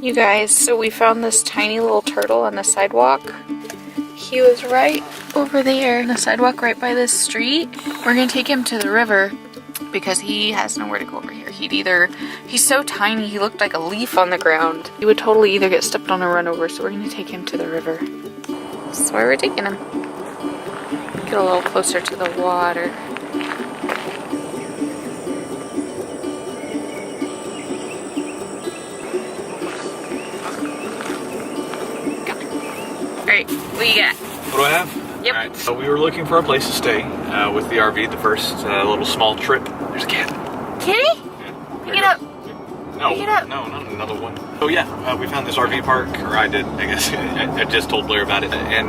You guys, so we found this tiny little turtle on the sidewalk. He was right over there on the sidewalk right by this street. We're gonna take him to the river because he has nowhere to go over here. He's so tiny, he looked like a leaf on the ground. He would totally either get stepped on or run over, so we're gonna take him to the river. That's why we're taking him. Get a little closer to the water. Alright, what do you got? What do I have? Yep. Alright, so we were looking for a place to stay with the RV, the first little small trip. There's a cat. Kitty? Yeah. Pick it up. No, Pick it up. no, not another one. Oh yeah, we found this RV park, or I did, I guess. I just told Blair about it. And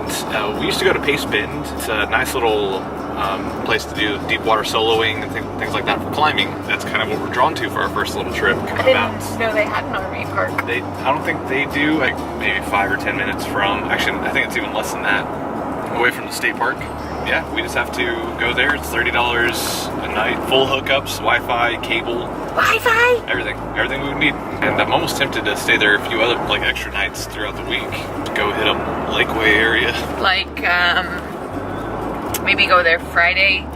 we used to go to Pace Bend. It's a nice little place to do deep water soloing and things like that for climbing. That's kind of what we're drawn to for our first little trip. I didn't know they had an RV park. I don't think they do, like maybe 5 or 10 minutes from, actually I think it's even less than that, away from the state park. Yeah, we just have to go there. It's $30 a night, full hookups, Wi-Fi, cable. Wi-Fi? Everything we would need. And I'm almost tempted to stay there a few other like extra nights throughout the week. Go hit up Lakeway area. Like, maybe go there Friday,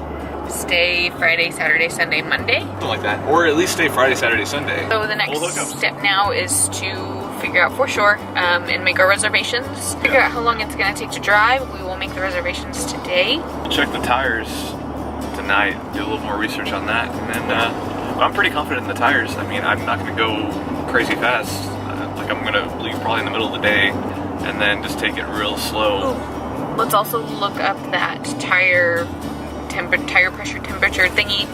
stay Friday, Saturday, Sunday, Monday. Something like that. Or at least stay Friday, Saturday, Sunday. So the next step now is to figure out foreshore and make our reservations. Figure out how long it's gonna take to drive. We will make the reservations today. We'll check the tires tonight, do a little more research on that, and then I'm pretty confident in the tires. I mean, I'm not gonna go crazy fast. Like I'm gonna leave probably in the middle of the day and then just take it real slow. Ooh. Let's also look up that tire pressure temperature thingy.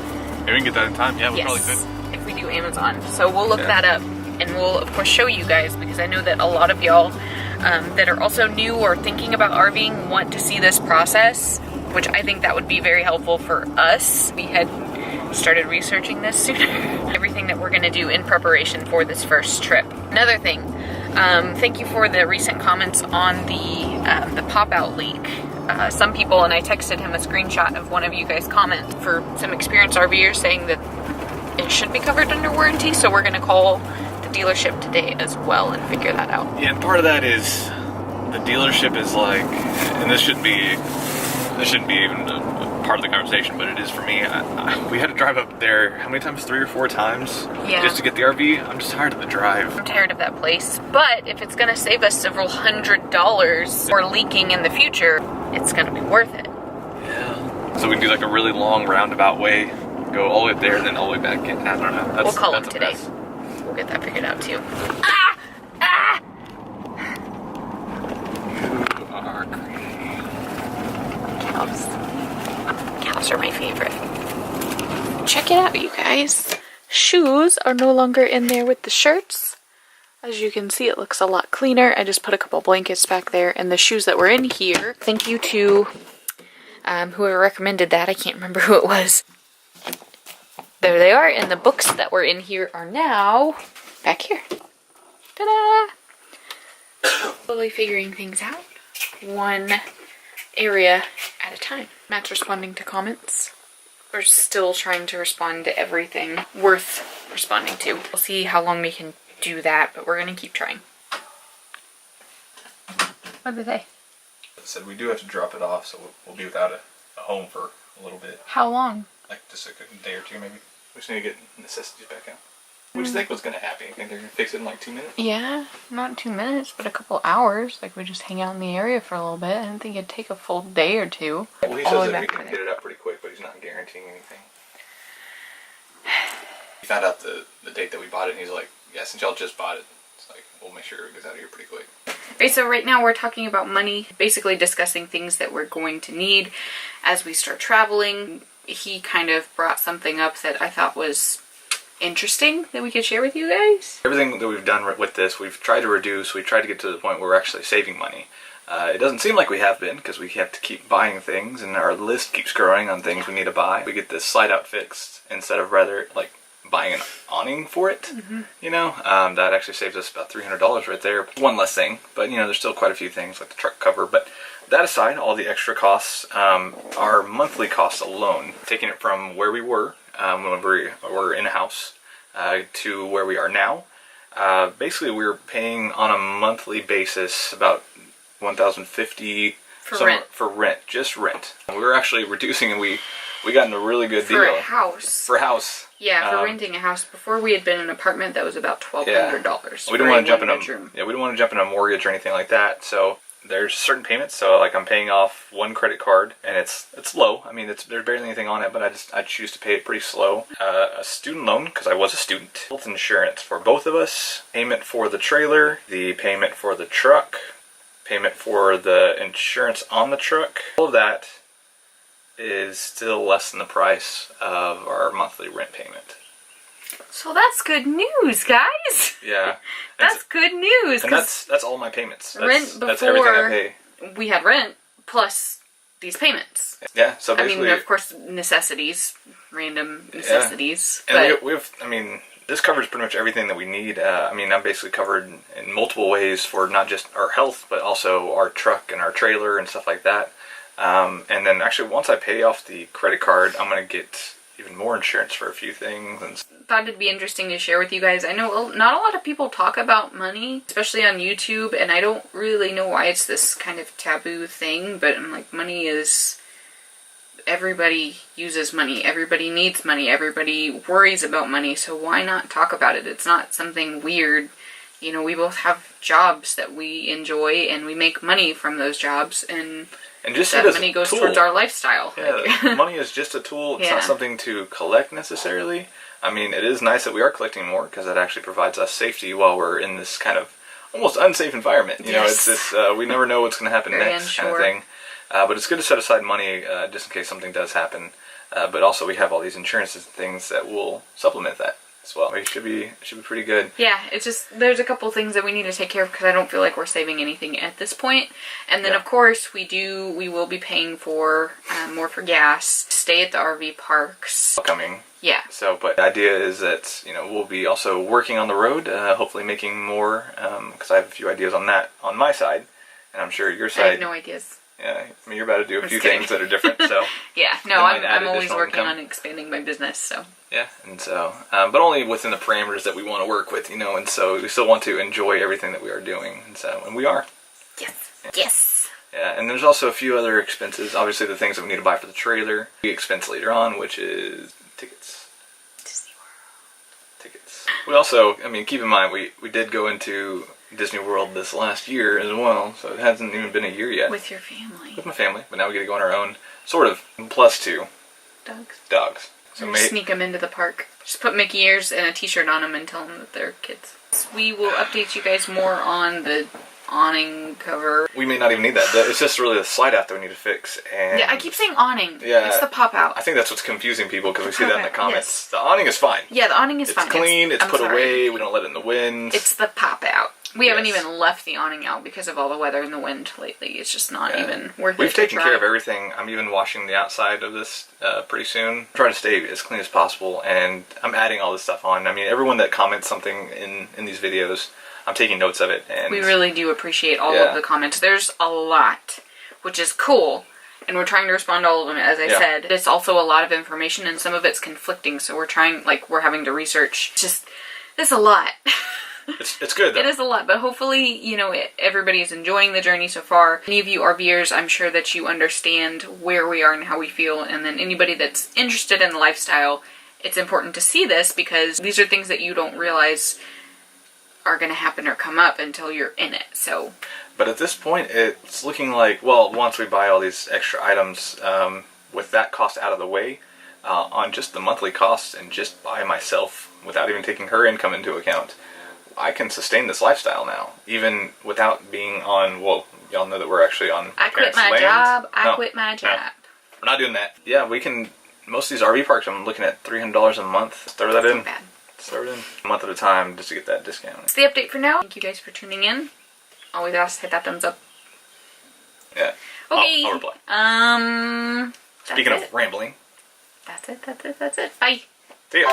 Maybe we can get that in time. Yeah, we probably could. If we do Amazon. So we'll look that up. And we'll of course show you guys, because I know that a lot of y'all that are also new or thinking about RVing want to see this process, which I think that would be very helpful for us. We had started researching this sooner. Everything that we're gonna do in preparation for this first trip. Another thing, thank you for the recent comments on the pop-out leak. Some people, and I texted him a screenshot of one of you guys' comments for some experienced RVers saying that it should be covered under warranty, so we're gonna call dealership today as well and figure that out. Yeah, and part of that is the dealership is like, and this shouldn't be even a part of the conversation, but it is for me. We had to drive up there how many times? 3 or 4 times just to get the RV. I'm just tired of the drive. I'm tired of that place, but if it's gonna save us several $100s for leaking in the future, it's gonna be worth it. Yeah. So we can do like a really long roundabout way, go all the way up there, and then all the way back in. I don't know. We'll call them today. We'll get that figured out too. Ah! Ah! You are crazy. Cows are my favorite. Check it out, you guys. Shoes are no longer in there with the shirts. As you can see, it looks a lot cleaner. I just put a couple blankets back there, and the shoes that were in here, thank you to whoever recommended that. I can't remember who it was. There they are, and the books that were in here are now back here. Ta-da! Slowly figuring things out, one area at a time. Matt's responding to comments. We're still trying to respond to everything worth responding to. We'll see how long we can do that, but we're gonna keep trying. What did they say? It said we do have to drop it off, so we'll be without a home for a little bit. How long? Like just a day or two, maybe. We just need to get necessities back out. What do you think was going to happen? You think they're going to fix it in like 2 minutes? Yeah, not 2 minutes, but a couple hours. Like, we just hang out in the area for a little bit. I didn't think it'd take a full day or two. Well, he says that we can get it up pretty quick, but he's not guaranteeing anything. He found out the date that we bought it, and he's like, yeah, since y'all just bought it, it's like, we'll make sure it gets out of here pretty quick. Okay, so right now we're talking about money, basically discussing things that we're going to need as we start traveling. He kind of brought something up that I thought was interesting that we could share with you guys. Everything that we've done with this, we've tried to reduce. We tried to get to the point where we're actually saving money. It doesn't seem like we have been, because we have to keep buying things, and our list keeps growing on things we need to buy. We get this slide out fixed instead of rather like buying an awning for it. You know, that actually saves us about $300 right there. One less thing, but you know, there's still quite a few things like the truck cover. But that aside, all the extra costs, our monthly costs alone, taking it from where we were when we were in a house to where we are now, Basically, we were paying on a monthly basis about $1,050 for rent, just rent. We were actually reducing, and we got in a really good deal for a house. for a house. Yeah, for renting a house. Before we had been in an apartment that was about $1,200. We didn't want to jump in we didn't want to jump in a mortgage or anything like that. So there's certain payments. So like I'm paying off one credit card, and it's low. I mean, there's barely anything on it, but I choose to pay it pretty slow. A student loan because I was a student. Health insurance for both of us. Payment for the trailer. The payment for the truck. Payment for the insurance on the truck. All of that is still less than the price of our monthly rent payment. So that's good news, guys. Yeah. That's good news. And that's all my payments. Rent that's everything I before pay. we had rent plus these payments. Yeah, so basically... I mean, of course, necessities, random necessities. And but we have, I mean, this covers pretty much everything that we need. I mean, I'm basically covered in multiple ways for not just our health, but also our truck and our trailer and stuff like that. And then actually once I pay off the credit card, I'm going to get even more insurance for a few things. And thought it'd be interesting to share with you guys. I know not a lot of people talk about money, especially on YouTube, and I don't really know why it's this kind of taboo thing, but I'm like, money is... Everybody uses money. Everybody needs money. Everybody worries about money, so why not talk about it? It's not something weird. You know, we both have jobs that we enjoy, and we make money from those jobs, and just that money goes towards our lifestyle. Yeah, money is just a tool. It's not something to collect necessarily. I mean, it is nice that we are collecting more because that actually provides us safety while we're in this kind of almost unsafe environment. You know, it's this we never know what's going to happen next kind of thing. But it's good to set aside money just in case something does happen. But also we have all these insurances and things that will supplement that as well. It should be pretty good. Yeah, it's just, there's a couple things that we need to take care of because I don't feel like we're saving anything at this point. And then of course we will be paying for more for gas, stay at the RV parks. Coming. Yeah. So, but the idea is that, you know, we'll be also working on the road, hopefully making more, because I have a few ideas on that on my side, and I'm sure your side. I have no ideas. Yeah, I mean, you're about to do a few things that are different, so. Yeah, no, I'm always working on expanding my business, so. Yeah, and so, but only within the parameters that we want to work with, you know, and so we still want to enjoy everything that we are doing, and we are. Yes. Yeah. Yes. Yeah, and there's also a few other expenses. Obviously, the things that we need to buy for the trailer. The expense later on, which is tickets. Disney World. Tickets. We also, I mean, keep in mind, we did go into Disney World this last year as well, so it hasn't even been a year yet. With your family. With my family, but now we get to go on our own, sort of, plus two. Dogs. So sneak them into the park. Just put Mickey ears and a t-shirt on them and tell them that they're kids. We will update you guys more on the awning cover. We may not even need that. It's just really the slide out that we need to fix. And yeah, I keep saying awning. Yeah, it's the pop out. I think that's what's confusing people because we see that in the comments. Yes. The awning is fine. Yeah, the awning is fine. It's clean. It's put away. We don't let it in the wind. It's the pop out. We haven't even left the awning out because of all the weather and the wind lately. It's just not even worth it. We've taken care of everything. I'm even washing the outside of this pretty soon. Try to stay as clean as possible, and I'm adding all this stuff on. I mean, everyone that comments something in these videos, I'm taking notes of it. And we really do appreciate all of the comments. There's a lot, which is cool, and we're trying to respond to all of them, as I said. It's also a lot of information, and some of it's conflicting, so we're having to research. It's a lot. It's good, though. It is a lot, but hopefully, you know, everybody is enjoying the journey so far. Any of you RVers, I'm sure that you understand where we are and how we feel, and then anybody that's interested in the lifestyle, it's important to see this because these are things that you don't realize are going to happen or come up until you're in it, so. But at this point, it's looking like, well, once we buy all these extra items, with that cost out of the way, on just the monthly costs and just by myself, without even taking her income into account, I can sustain this lifestyle now, even without being on, well, y'all know that we're actually on I quit my job. I quit my job. No, we're not doing that. Yeah, we can, most of these RV parks, I'm looking at $300 a month. Throw that in. Bad. Throw it in. A month at a time just to get that discount. That's the update for now. Thank you guys for tuning in. Always ask, hit that thumbs up. Yeah. Okay. I'll reply. Speaking of rambling. That's it. Bye. See ya.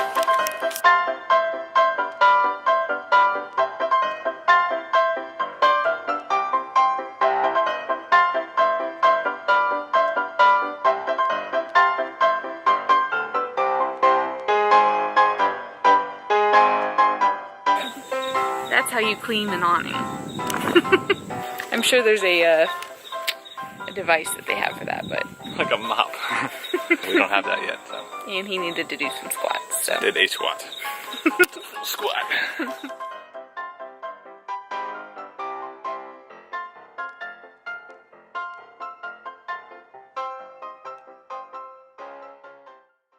how you clean an awning. I'm sure there's a device that they have for that, but... Like a mop. We don't have that yet, so. And he needed to do some squats, so... Did a squat. Squat.